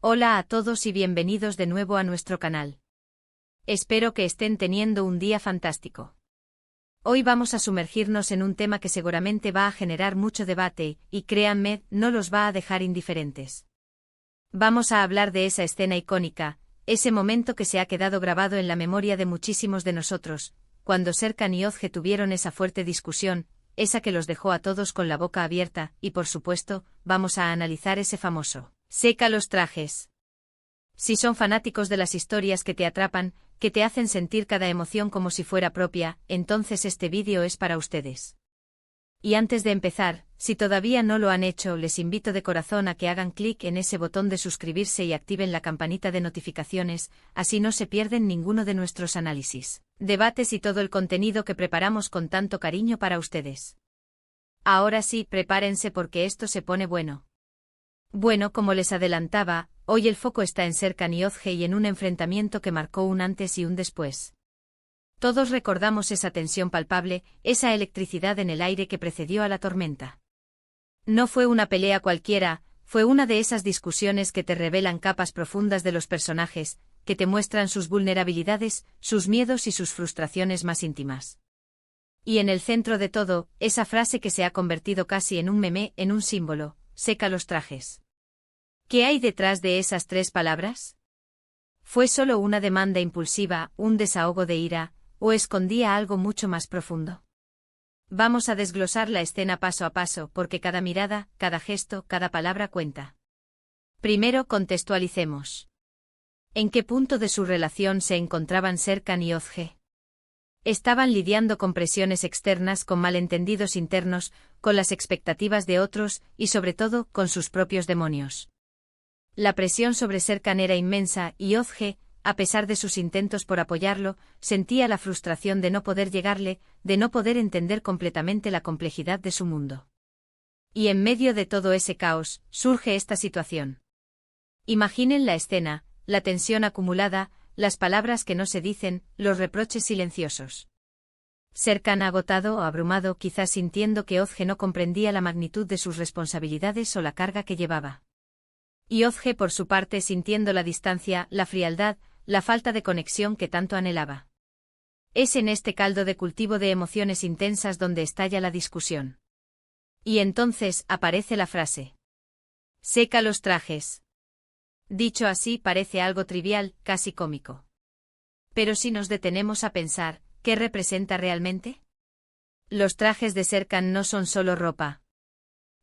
Hola a todos y bienvenidos de nuevo a nuestro canal. Espero que estén teniendo un día fantástico. Hoy vamos a sumergirnos en un tema que seguramente va a generar mucho debate, y créanme, no los va a dejar indiferentes. Vamos a hablar de esa escena icónica, ese momento que se ha quedado grabado en la memoria de muchísimos de nosotros, cuando Serkan y Özge tuvieron esa fuerte discusión, esa que los dejó a todos con la boca abierta, y por supuesto, vamos a analizar ese famoso seca los trajes. Si son fanáticos de las historias que te atrapan, que te hacen sentir cada emoción como si fuera propia, entonces este vídeo es para ustedes. Y antes de empezar, si todavía no lo han hecho, les invito de corazón a que hagan clic en ese botón de suscribirse y activen la campanita de notificaciones, así no se pierden ninguno de nuestros análisis, debates y todo el contenido que preparamos con tanto cariño para ustedes. Ahora sí, prepárense porque esto se pone bueno. Bueno, como les adelantaba, hoy el foco está en Serkan y Özge y en un enfrentamiento que marcó un antes y un después. Todos recordamos esa tensión palpable, esa electricidad en el aire que precedió a la tormenta. No fue una pelea cualquiera, fue una de esas discusiones que te revelan capas profundas de los personajes, que te muestran sus vulnerabilidades, sus miedos y sus frustraciones más íntimas. Y en el centro de todo, esa frase que se ha convertido casi en un meme, en un símbolo: seca los trajes. ¿Qué hay detrás de esas tres palabras? ¿Fue solo una demanda impulsiva, un desahogo de ira, o escondía algo mucho más profundo? Vamos a desglosar la escena paso a paso, porque cada mirada, cada gesto, cada palabra cuenta. Primero contextualicemos. ¿En qué punto de su relación se encontraban Serkan y Özge? Estaban lidiando con presiones externas, con malentendidos internos, con las expectativas de otros, y sobre todo, con sus propios demonios. La presión sobre Serkan era inmensa, y Özge, a pesar de sus intentos por apoyarlo, sentía la frustración de no poder llegarle, de no poder entender completamente la complejidad de su mundo. Y en medio de todo ese caos, surge esta situación. Imaginen la escena, la tensión acumulada, las palabras que no se dicen, los reproches silenciosos. Serkan agotado o abrumado, quizás sintiendo que Özge no comprendía la magnitud de sus responsabilidades o la carga que llevaba. Y Özge por su parte sintiendo la distancia, la frialdad, la falta de conexión que tanto anhelaba. Es en este caldo de cultivo de emociones intensas donde estalla la discusión. Y entonces aparece la frase: seca los trajes. Dicho así parece algo trivial, casi cómico. Pero si nos detenemos a pensar, ¿qué representa realmente? Los trajes de Serkan no son solo ropa.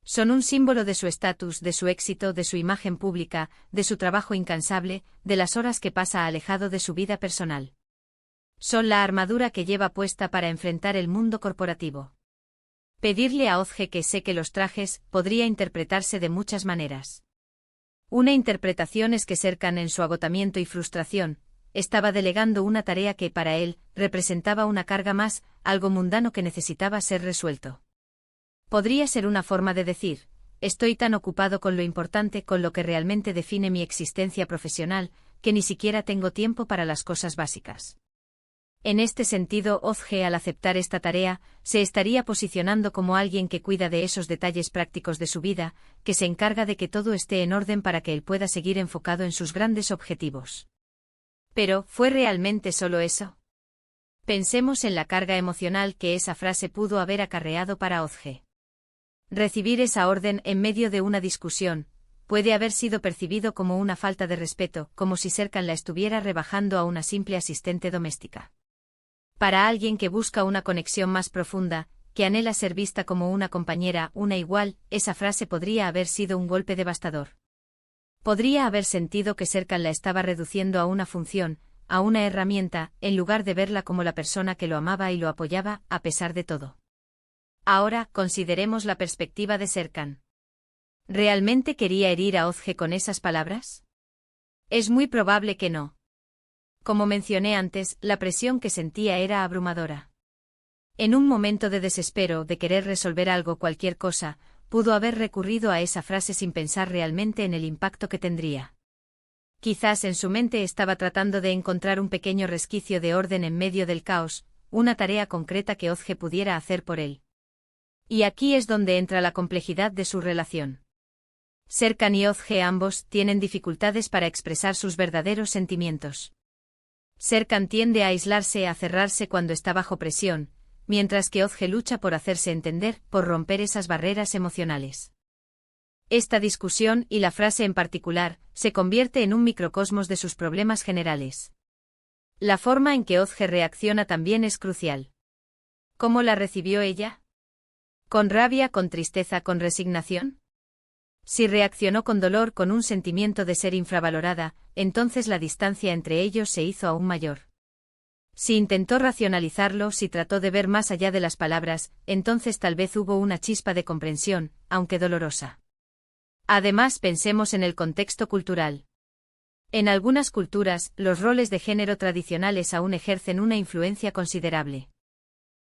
Son un símbolo de su estatus, de su éxito, de su imagen pública, de su trabajo incansable, de las horas que pasa alejado de su vida personal. Son la armadura que lleva puesta para enfrentar el mundo corporativo. Pedirle a Özge que seque los trajes podría interpretarse de muchas maneras. Una interpretación es que Serkan, en su agotamiento y frustración, estaba delegando una tarea que para él representaba una carga más, algo mundano que necesitaba ser resuelto. Podría ser una forma de decir: estoy tan ocupado con lo importante, con lo que realmente define mi existencia profesional, que ni siquiera tengo tiempo para las cosas básicas. En este sentido, Özge, al aceptar esta tarea, se estaría posicionando como alguien que cuida de esos detalles prácticos de su vida, que se encarga de que todo esté en orden para que él pueda seguir enfocado en sus grandes objetivos. Pero, ¿fue realmente solo eso? Pensemos en la carga emocional que esa frase pudo haber acarreado para Özge. Recibir esa orden en medio de una discusión puede haber sido percibido como una falta de respeto, como si Serkan la estuviera rebajando a una simple asistente doméstica. Para alguien que busca una conexión más profunda, que anhela ser vista como una compañera, una igual, esa frase podría haber sido un golpe devastador. Podría haber sentido que Serkan la estaba reduciendo a una función, a una herramienta, en lugar de verla como la persona que lo amaba y lo apoyaba, a pesar de todo. Ahora, consideremos la perspectiva de Serkan. ¿Realmente quería herir a Özge con esas palabras? Es muy probable que no. Como mencioné antes, la presión que sentía era abrumadora. En un momento de desespero, de querer resolver algo, cualquier cosa, pudo haber recurrido a esa frase sin pensar realmente en el impacto que tendría. Quizás en su mente estaba tratando de encontrar un pequeño resquicio de orden en medio del caos, una tarea concreta que Özge pudiera hacer por él. Y aquí es donde entra la complejidad de su relación. Serkan y Ozge ambos tienen dificultades para expresar sus verdaderos sentimientos. Serkan tiende a aislarse, a cerrarse cuando está bajo presión, mientras que Ozge lucha por hacerse entender, por romper esas barreras emocionales. Esta discusión, y la frase en particular, se convierte en un microcosmos de sus problemas generales. La forma en que Ozge reacciona también es crucial. ¿Cómo la recibió ella? ¿Con rabia, con tristeza, con resignación? Si reaccionó con dolor, con un sentimiento de ser infravalorada, entonces la distancia entre ellos se hizo aún mayor. Si intentó racionalizarlo, si trató de ver más allá de las palabras, entonces tal vez hubo una chispa de comprensión, aunque dolorosa. Además, pensemos en el contexto cultural. En algunas culturas, los roles de género tradicionales aún ejercen una influencia considerable.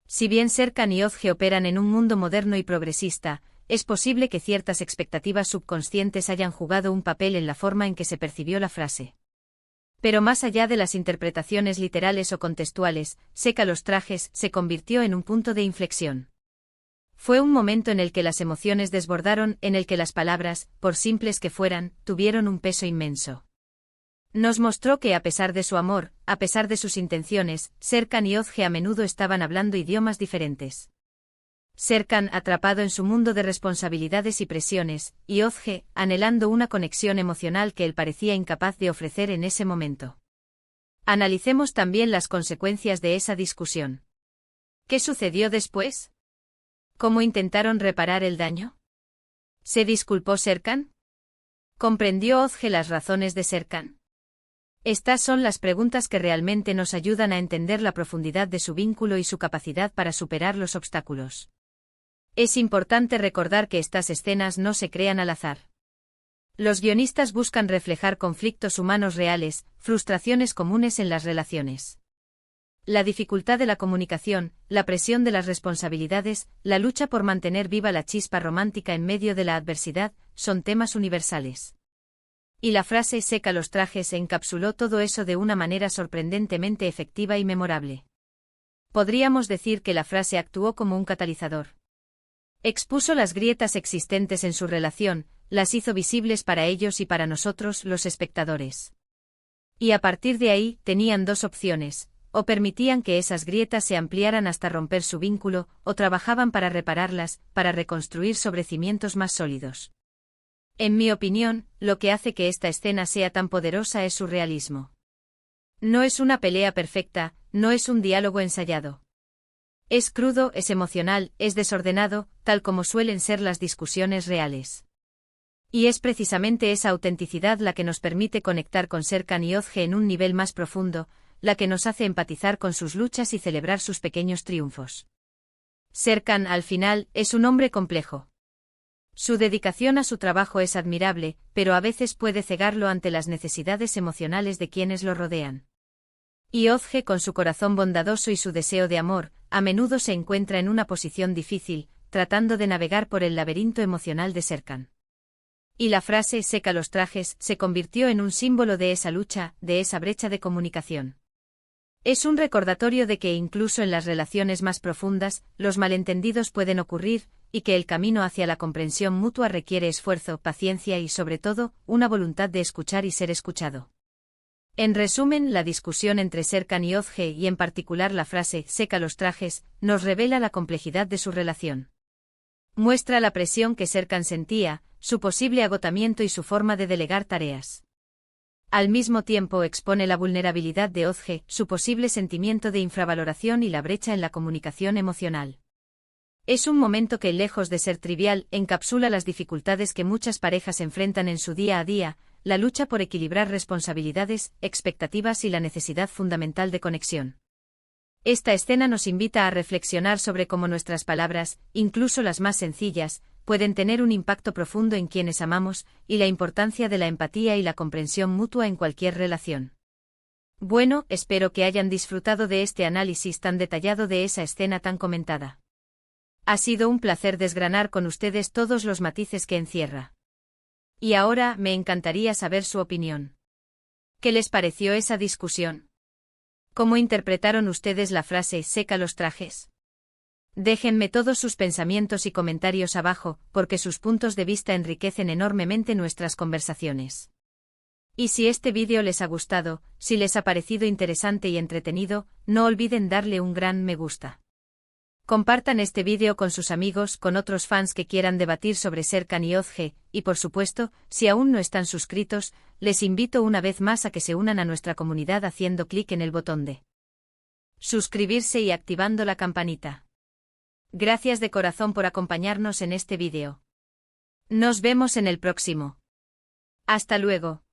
Si bien Serkan y Ozge operan en un mundo moderno y progresista, es posible que ciertas expectativas subconscientes hayan jugado un papel en la forma en que se percibió la frase. Pero más allá de las interpretaciones literales o contextuales, Seca los trajes se convirtió en un punto de inflexión. Fue un momento en el que las emociones desbordaron, en el que las palabras, por simples que fueran, tuvieron un peso inmenso. Nos mostró que a pesar de su amor, a pesar de sus intenciones, Serkan y Ozge a menudo estaban hablando idiomas diferentes. Serkan atrapado en su mundo de responsabilidades y presiones, y Ozge anhelando una conexión emocional que él parecía incapaz de ofrecer en ese momento. Analicemos también las consecuencias de esa discusión. ¿Qué sucedió después? ¿Cómo intentaron reparar el daño? ¿Se disculpó Serkan? ¿Comprendió Ozge las razones de Serkan? Estas son las preguntas que realmente nos ayudan a entender la profundidad de su vínculo y su capacidad para superar los obstáculos. Es importante recordar que estas escenas no se crean al azar. Los guionistas buscan reflejar conflictos humanos reales, frustraciones comunes en las relaciones. La dificultad de la comunicación, la presión de las responsabilidades, la lucha por mantener viva la chispa romántica en medio de la adversidad, son temas universales. Y la frase "seca los trajes" encapsuló todo eso de una manera sorprendentemente efectiva y memorable. Podríamos decir que la frase actuó como un catalizador. Expuso las grietas existentes en su relación, las hizo visibles para ellos y para nosotros, los espectadores. Y a partir de ahí, tenían dos opciones: o permitían que esas grietas se ampliaran hasta romper su vínculo, o trabajaban para repararlas, para reconstruir sobre cimientos más sólidos. En mi opinión, lo que hace que esta escena sea tan poderosa es su realismo. No es una pelea perfecta, no es un diálogo ensayado. Es crudo, es emocional, es desordenado, tal como suelen ser las discusiones reales. Y es precisamente esa autenticidad la que nos permite conectar con Serkan y Ozge en un nivel más profundo, la que nos hace empatizar con sus luchas y celebrar sus pequeños triunfos. Serkan, al final, es un hombre complejo. Su dedicación a su trabajo es admirable, pero a veces puede cegarlo ante las necesidades emocionales de quienes lo rodean. Y Ozge, con su corazón bondadoso y su deseo de amor, a menudo se encuentra en una posición difícil, tratando de navegar por el laberinto emocional de Serkan. Y la frase "seca los trajes" se convirtió en un símbolo de esa lucha, de esa brecha de comunicación. Es un recordatorio de que incluso en las relaciones más profundas, los malentendidos pueden ocurrir, y que el camino hacia la comprensión mutua requiere esfuerzo, paciencia y, sobre todo, una voluntad de escuchar y ser escuchado. En resumen, la discusión entre Serkan y Ozge, y en particular la frase "seca los trajes", nos revela la complejidad de su relación. Muestra la presión que Serkan sentía, su posible agotamiento y su forma de delegar tareas. Al mismo tiempo expone la vulnerabilidad de Ozge, su posible sentimiento de infravaloración y la brecha en la comunicación emocional. Es un momento que, lejos de ser trivial, encapsula las dificultades que muchas parejas enfrentan en su día a día, la lucha por equilibrar responsabilidades, expectativas y la necesidad fundamental de conexión. Esta escena nos invita a reflexionar sobre cómo nuestras palabras, incluso las más sencillas, pueden tener un impacto profundo en quienes amamos, y la importancia de la empatía y la comprensión mutua en cualquier relación. Bueno, espero que hayan disfrutado de este análisis tan detallado de esa escena tan comentada. Ha sido un placer desgranar con ustedes todos los matices que encierra. Y ahora me encantaría saber su opinión. ¿Qué les pareció esa discusión? ¿Cómo interpretaron ustedes la frase "seca los trajes"? Déjenme todos sus pensamientos y comentarios abajo, porque sus puntos de vista enriquecen enormemente nuestras conversaciones. Y si este vídeo les ha gustado, si les ha parecido interesante y entretenido, no olviden darle un gran me gusta. Compartan este vídeo con sus amigos, con otros fans que quieran debatir sobre Serkan y Ozge, y por supuesto, si aún no están suscritos, les invito una vez más a que se unan a nuestra comunidad haciendo clic en el botón de suscribirse y activando la campanita. Gracias de corazón por acompañarnos en este vídeo. Nos vemos en el próximo. Hasta luego.